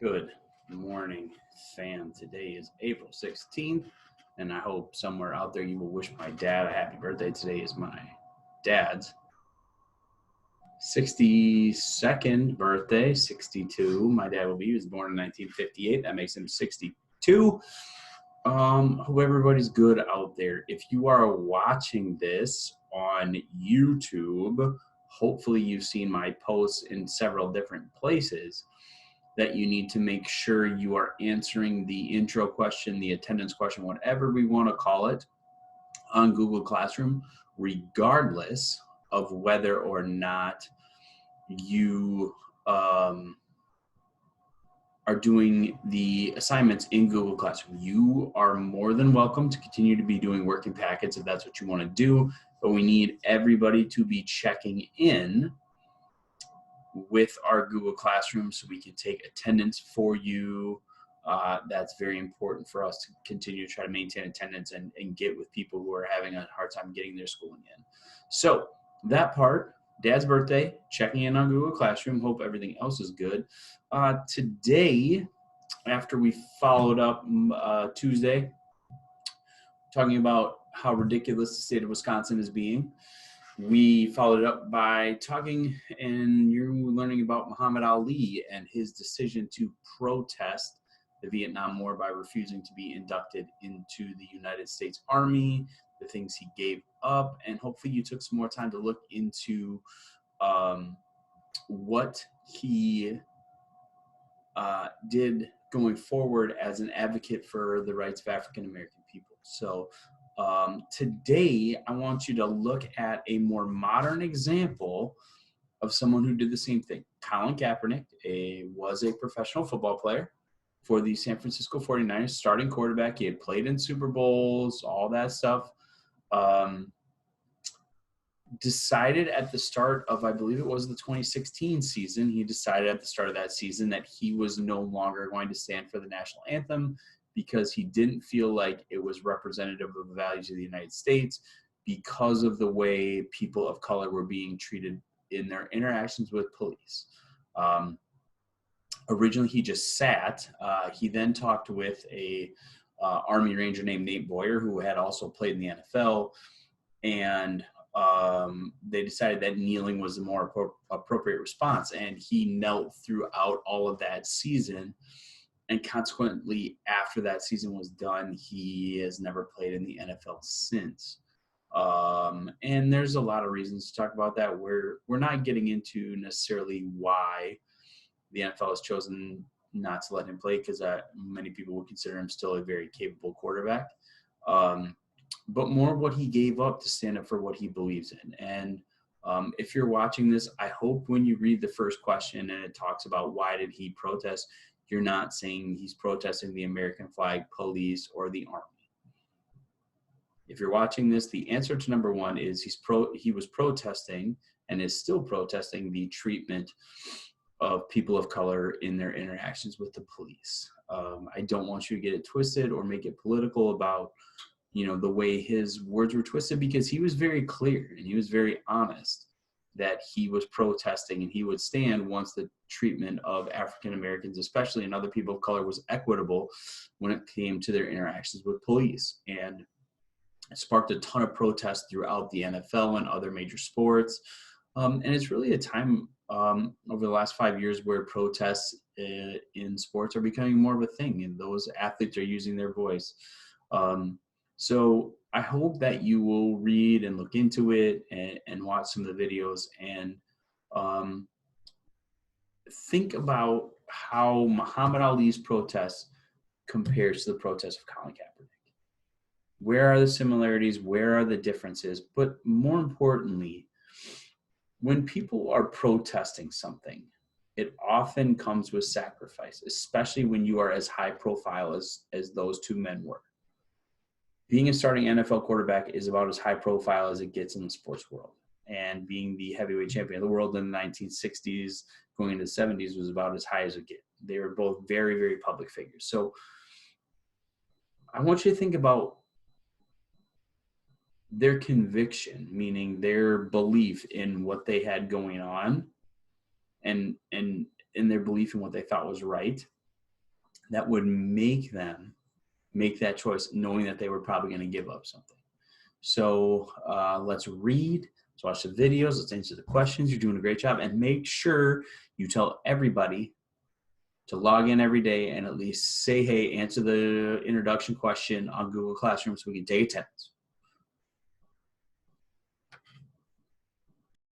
Good morning, fam. Today is April 16th, and I hope somewhere out there you will wish my dad a happy birthday. Today is my dad's 62nd birthday, 62. My dad will be. He was born in 1958. That makes him 62. Hope everybody's good out there. If you are watching this on YouTube, hopefully you've seen my posts in several different places that you need to make sure you are answering the intro question, the attendance question, whatever we want to call it, on Google Classroom, regardless of whether or not you are doing the assignments in Google Classroom. You are more than welcome to continue to be doing working packets if that's what you want to do, but we need everybody to be checking in with our Google Classroom so we can take attendance for you. That's very important for us to continue to try to maintain attendance and get with people who are having a hard time getting their schooling in. So that part, Dad's birthday, checking in on Google Classroom. Hope everything else is good. Today, after we followed up Tuesday, talking about how ridiculous the state of Wisconsin is being, we followed it up by talking and you're learning about Muhammed Ali and his decision to protest the Vietnam War by refusing to be inducted into the United States Army, the things he gave up, and hopefully you took some more time to look into what he did going forward as an advocate for the rights of African American people. So today, I want you to look at a more modern example of someone who did the same thing. Colin Kapernick was a professional football player for the San Francisco 49ers, starting quarterback. He had played in Super Bowls, all that stuff. Decided at the start of, I believe it was the 2016 season, he decided at the start of that season that he was no longer going to stand for the national anthem because he didn't feel like it was representative of the values of the United States because of the way people of color were being treated in their interactions with police. Originally, he just sat. He then talked with a Army Ranger named Nate Boyer, who had also played in the NFL, and they decided that kneeling was the more appropriate response, and he knelt throughout all of that season. And consequently, after that season was done, he has never played in the NFL since. And there's a lot of reasons to talk about that. We're not getting into necessarily why the NFL has chosen not to let him play, because many people would consider him still a very capable quarterback. But more what he gave up to stand up for what he believes in. And if you're watching this, I hope when you read the first question and it talks about why did he protest, you're not saying he's protesting the American flag, police, or the army. If you're watching this, the answer to number one is he was protesting and is still protesting the treatment of people of color in their interactions with the police. I don't want you to get it twisted or make it political about the way his words were twisted, because he was very clear and he was very honest that he was protesting and he would stand once the treatment of African Americans, especially and other people of color, was equitable when it came to their interactions with police. And it sparked a ton of protests throughout the NFL and other major sports. And it's really a time over the last 5 years where protests in sports are becoming more of a thing, and those athletes are using their voice. So I hope that you will read and look into it and watch some of the videos and think about how Muhammad Ali's protest compares to the protest of Colin Kaepernick. Where are the similarities? Where are the differences? But more importantly, when people are protesting something, it often comes with sacrifice, especially when you are as high profile as those two men were. Being a starting NFL quarterback is about as high profile as it gets in the sports world. And being the heavyweight champion of the world in the 1960s, going into the 70s, was about as high as it gets. They were both very, very public figures. So I want you to think about their conviction, meaning their belief in what they had going on and in their belief in what they thought was right, that would make them make that choice, knowing that they were probably going to give up something. So let's read, let's watch the videos, let's answer the questions. You're doing a great job. And make sure you tell everybody to log in every day and at least say, hey, answer the introduction question on Google Classroom so we can take attendance.